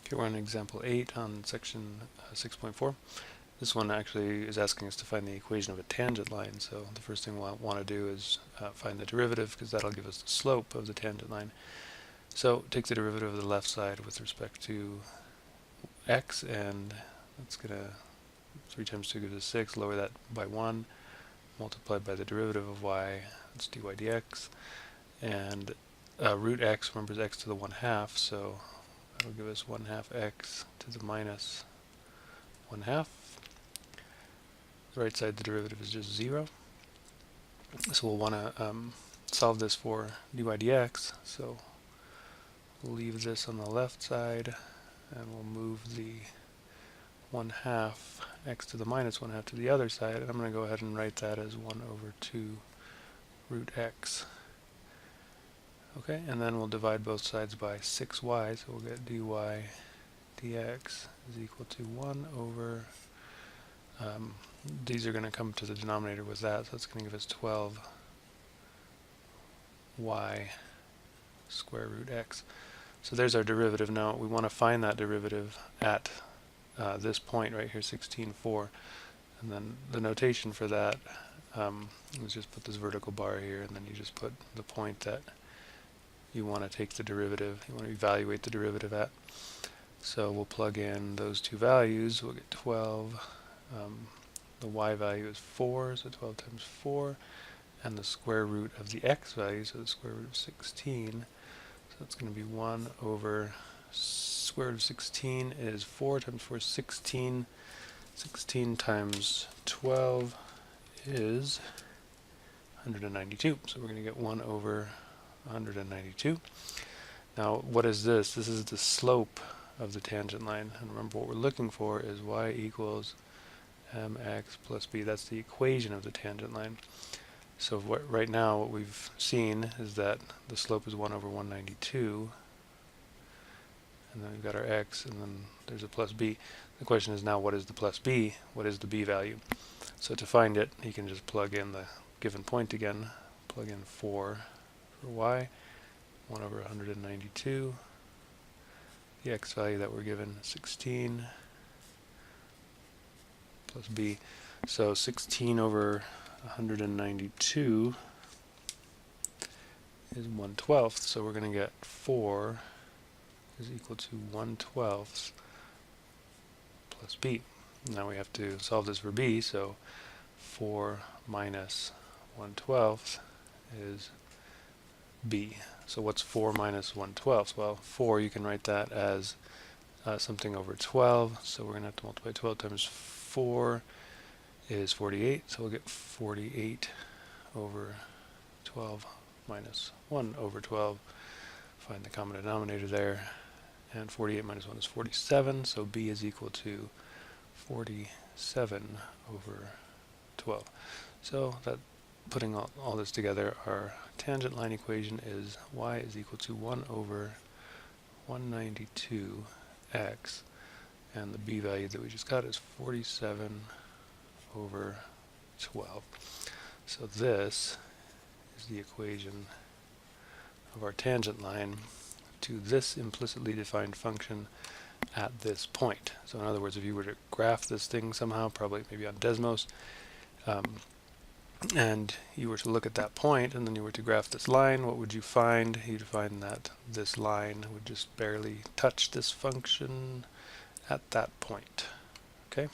Okay, we're on example 8 on section 6.4. This one actually is asking us to find the equation of a tangent line, so the first thing we'll want to do is find the derivative, because that'll give us the slope of the tangent line. So take the derivative of the left side with respect to x, and that's going to 3 times 2 gives us 6, lower that by 1, multiplied by the derivative of y, that's dy dx, and root x, remember, is x to the 1/2, so that'll give us 1/2 x to the minus 1/2. The right side, the derivative is just 0. So we'll want to solve this for dy dx, so we'll leave this on the left side, and we'll move the 1/2 x to the minus 1/2 to the other side, and I'm going to go ahead and write that as 1/2 root x. Okay, and then we'll divide both sides by 6y, so we'll get dy dx is equal to 1 over, these are going to come to the denominator with that, so it's going to give us 12y square root x. So there's our derivative. Now we want to find that derivative at this point right here, 16.4, and then the notation for that is just put this vertical bar here, and then you just put the point that you want to take the derivative, you want to evaluate the derivative at. So we'll plug in those two values, we'll get 12, the y value is 4, so 12 times 4, and the square root of the x value, so the square root of 16, so that's going to be 1 over square root of 16 is 4 times 4 is 16, 16 times 12 is 192, so we're going to get 1 over 192. Now what is this? This is the slope of the tangent line, and remember what we're looking for is y equals mx plus b. That's the equation of the tangent line. So right now what we've seen is that the slope is 1 over 192, and then we've got our x, and then there's a plus b. The question is now, what is the plus b? What is the b value? So to find it, you can just plug in the given point again, plug in 4 for y, 1 over 192, the x value that we're given, 16, plus b. So 16 over 192 is 1/12, so we're going to get 4 is equal to 1/12 plus b. Now we have to solve this for b, so 4 minus 1/12 is b. So what's 4 minus 1/12? Well, 4, you can write that as something over 12, so we're going to have to multiply 12 times 4 is 48, so we'll get 48 over 12 minus 1 over 12. Find the common denominator there, and 48 minus 1 is 47, so b is equal to 47 over 12. So that, putting all this together, our tangent line equation is y is equal to 1 over 192x, and the b value that we just got is 47 over 12. So this is the equation of our tangent line to this implicitly defined function at this point. So in other words, if you were to graph this thing somehow, probably maybe on Desmos, and you were to look at that point, and then you were to graph this line, what would you find? You'd find that this line would just barely touch this function at that point. Okay?